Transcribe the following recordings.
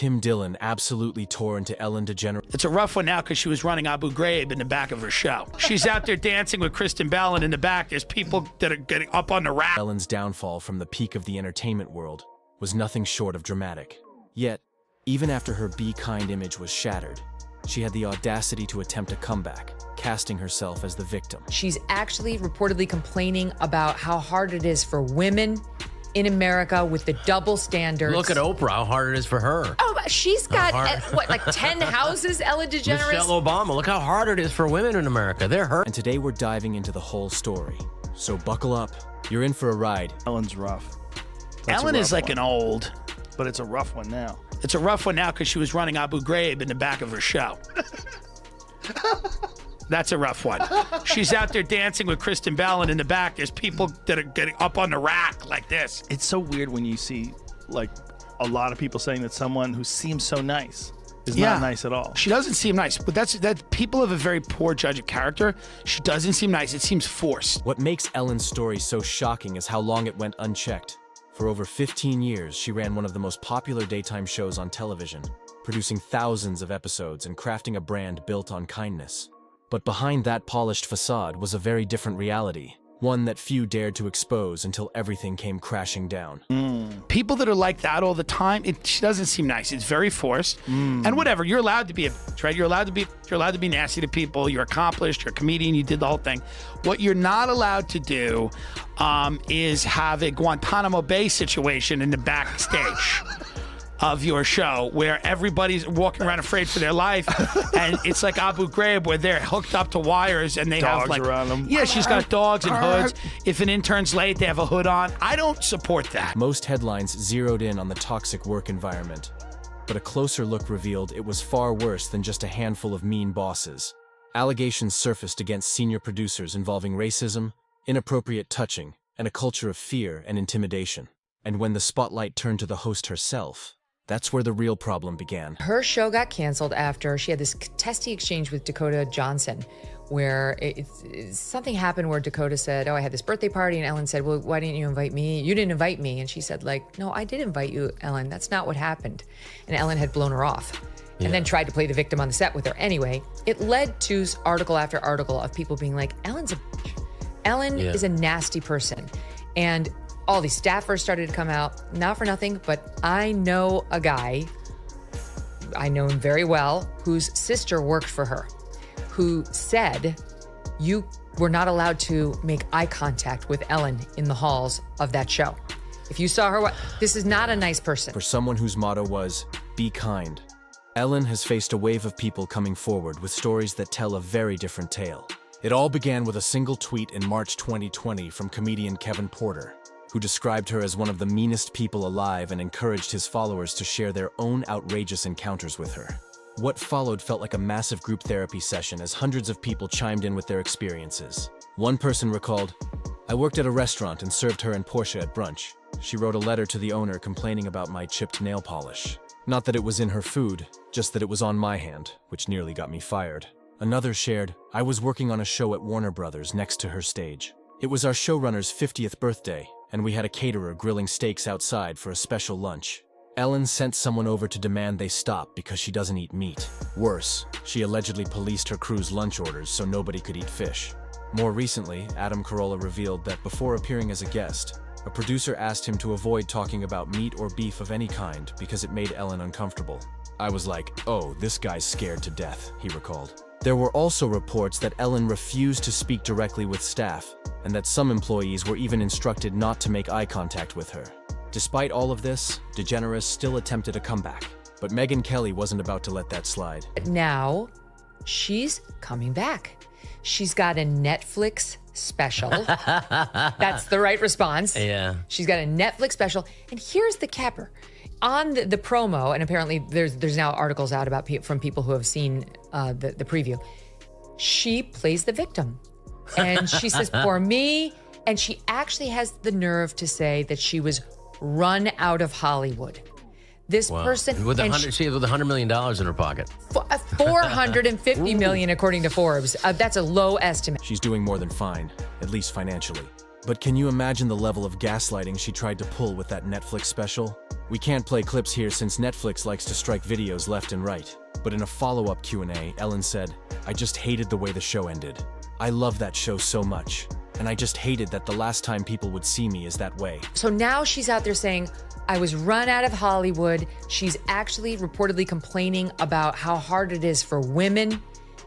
Tim Dillon absolutely tore into Ellen DeGeneres. It's a rough one now because she was running Abu Ghraib in the back of her show. She's out there dancing with Kristen Bell, and in the back there's people that are getting up on the rack. Ellen's downfall from the peak of the entertainment world was nothing short of dramatic. Yet, even after her Be Kind image was shattered, she had the audacity to attempt a comeback, casting herself as the victim. She's actually reportedly complaining about how hard it is for women in America with the double standards. Look at Oprah, how hard it is for her. Oh, she's got, what, like 10 houses, Ellen DeGeneres? Michelle Obama, look how hard it is for women in America. They're hurt. And today we're diving into the whole story. So buckle up. You're in for a ride. Ellen's rough. Ellen is like an old. But it's a rough one now. It's a rough one now because she was running Abu Ghraib in the back of her show. That's a rough one. She's out there dancing with Kristen Bell, and in the back there's people that are getting up on the rack like this. It's so weird when you see, like, a lot of people saying that someone who seems so nice is not nice at all. She doesn't seem nice, but that people have a very poor judge of character. She doesn't seem nice. It seems forced. What makes Ellen's story so shocking is how long it went unchecked. For over 15 years, she ran one of the most popular daytime shows on television, producing thousands of episodes and crafting a brand built on kindness. But behind that polished facade was a very different reality, one that few dared to expose until everything came crashing down. People that are like that all the time, she doesn't seem nice. It's very forced. And whatever, you're allowed to be a bitch, right? You're allowed to be nasty to people. You're accomplished. You're a comedian. You did the whole thing. What you're not allowed to do is have a Guantanamo Bay situation in the backstage of your show where everybody's walking around afraid for their life, and it's like Abu Ghraib where they're hooked up to wires and they Dogs have like around them. Yeah, she's got dogs and hoods. If an intern's late, they have a hood on. I don't support that. Most headlines zeroed in on the toxic work environment, but a closer look revealed it was far worse than just a handful of mean bosses. Allegations surfaced against senior producers involving racism, inappropriate touching, and a culture of fear and intimidation. And when the spotlight turned to the host herself, that's where the real problem began. Her show got canceled after she had this testy exchange with Dakota Johnson, where something happened where Dakota said, oh, I had this birthday party, and Ellen said, well, why didn't you invite me? You didn't invite me. And she said, like, no, I did invite you, Ellen. That's not what happened. And Ellen had blown her off and then tried to play the victim on the set with her. Anyway, it led to article after article of people being like, Ellen's a bitch. Ellen is a nasty person. And all these staffers started to come out, not for nothing, but I know a guy, I know him very well, whose sister worked for her, who said, you were not allowed to make eye contact with Ellen in the halls of that show. If you saw her, this is not a nice person. For someone whose motto was, be kind, Ellen has faced a wave of people coming forward with stories that tell a very different tale. It all began with a single tweet in March 2020 from comedian Kevin Porter, who described her as one of the meanest people alive and encouraged his followers to share their own outrageous encounters with her. What followed felt like a massive group therapy session as hundreds of people chimed in with their experiences. One person recalled, I worked at a restaurant and served her and Portia at brunch. She wrote a letter to the owner complaining about my chipped nail polish. Not that it was in her food, just that it was on my hand, which nearly got me fired. Another shared, I was working on a show at Warner Brothers next to her stage. It was our showrunner's 50th birthday, and we had a caterer grilling steaks outside for a special lunch. Ellen sent someone over to demand they stop because she doesn't eat meat. Worse, she allegedly policed her crew's lunch orders so nobody could eat fish. More recently, Adam Carolla revealed that before appearing as a guest, a producer asked him to avoid talking about meat or beef of any kind because it made Ellen uncomfortable. I was like, oh, this guy's scared to death, he recalled. There were also reports that Ellen refused to speak directly with staff, and that some employees were even instructed not to make eye contact with her. Despite all of this, DeGeneres still attempted a comeback, but Megyn Kelly wasn't about to let that slide. Now, she's coming back. She's got a Netflix special. That's the right response. Yeah. She's got a Netflix special, and here's the capper. On the promo, and apparently there's now articles out about from people who have seen the preview, she plays the victim. And she says, for me, and she actually has the nerve to say that she was run out of Hollywood. This person... With she has $100 million in her pocket. $450 million, according to Forbes. That's a low estimate. She's doing more than fine, at least financially. But can you imagine the level of gaslighting she tried to pull with that Netflix special? We can't play clips here since Netflix likes to strike videos left and right. But in a follow-up Q&A, Ellen said, "I just hated the way the show ended. I love that show so much. And I just hated that the last time people would see me is that way." So now she's out there saying, I was run out of Hollywood. She's actually reportedly complaining about how hard it is for women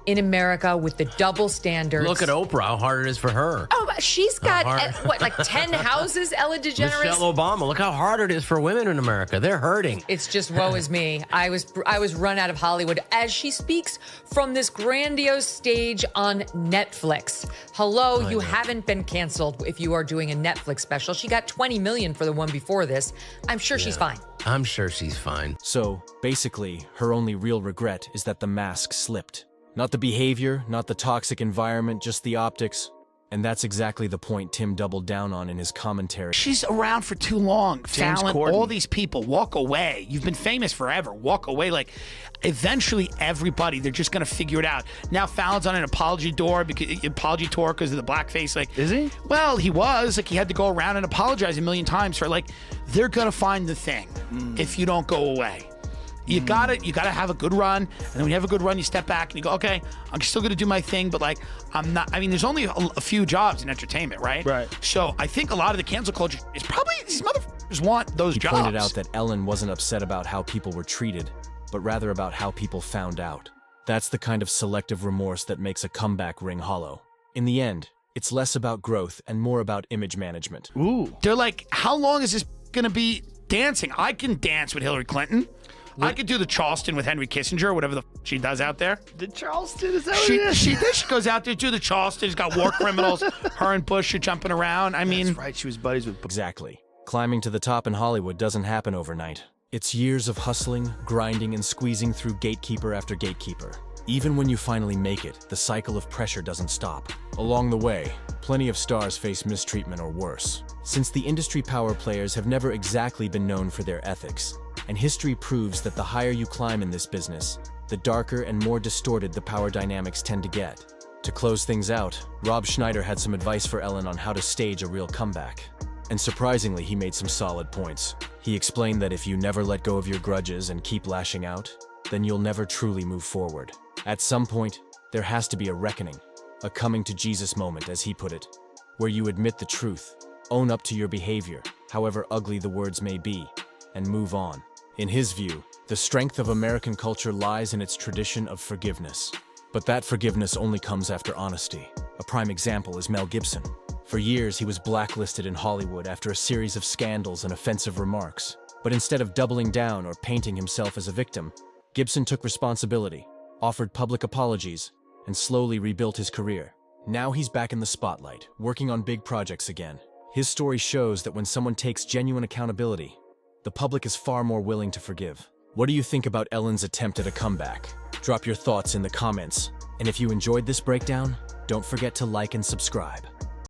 in America with the double standards. Look at Oprah, how hard it is for her. Oh, she's got, hard. what, like 10 houses, Ellen DeGeneres? Michelle Obama, look how hard it is for women in America. They're hurting. It's just woe is me. I was run out of Hollywood as she speaks from this grandiose stage on Netflix. Hello, you haven't been canceled if you are doing a Netflix special. She got 20 million for the one before this. I'm sure she's fine. I'm sure she's fine. So, basically, her only real regret is that the mask slipped. Not the behavior, not the toxic environment, just the optics. And that's exactly the point Tim doubled down on in his commentary. She's around for too long. James Fallon, Corden. all these people, walk away. You've been famous forever. Walk away. Like, eventually, everybody, they're just going to figure it out. Now, Fallon's on an apology tour because of the blackface. Like, Is he? Well, he was. Like, he had to go around and apologize a million times for, like, they're going to find the thing if you don't go away. You gotta have a good run, and then when you have a good run, you step back and you go, okay, I'm still gonna do my thing, but like, I'm not. I mean, there's only a few jobs in entertainment, right? Right. So I think a lot of the cancel culture is probably these motherfuckers want those He jobs. pointed out that Ellen wasn't upset about how people were treated, but rather about how people found out. That's the kind of selective remorse that makes a comeback ring hollow. In the end, it's less about growth and more about image management. Ooh. They're like, how long is this gonna be dancing? I can dance with Hillary Clinton. I could do the Charleston with Henry Kissinger, whatever the she does out there. The Charleston, is that what She it is? she goes out there, do the Charleston. She's got war criminals. Her and Bush are jumping around. I mean, That's right, she was buddies with Exactly. Climbing to the top in Hollywood doesn't happen overnight. It's years of hustling, grinding, and squeezing through gatekeeper after gatekeeper. Even when you finally make it, the cycle of pressure doesn't stop. Along the way, plenty of stars face mistreatment or worse. Since the industry power players have never exactly been known for their ethics, and history proves that the higher you climb in this business, the darker and more distorted the power dynamics tend to get. To close things out, Rob Schneider had some advice for Ellen on how to stage a real comeback. And surprisingly, he made some solid points. He explained that if you never let go of your grudges and keep lashing out, then you'll never truly move forward. At some point, there has to be a reckoning, a coming to Jesus moment, as he put it, where you admit the truth, own up to your behavior, however ugly the words may be, and move on. In his view, the strength of American culture lies in its tradition of forgiveness. But that forgiveness only comes after honesty. A prime example is Mel Gibson. For years, he was blacklisted in Hollywood after a series of scandals and offensive remarks. But instead of doubling down or painting himself as a victim, Gibson took responsibility, offered public apologies, and slowly rebuilt his career. Now he's back in the spotlight, working on big projects again. His story shows that when someone takes genuine accountability, the public is far more willing to forgive. What do you think about Ellen's attempt at a comeback? Drop your thoughts in the comments. And if you enjoyed this breakdown, don't forget to like and subscribe.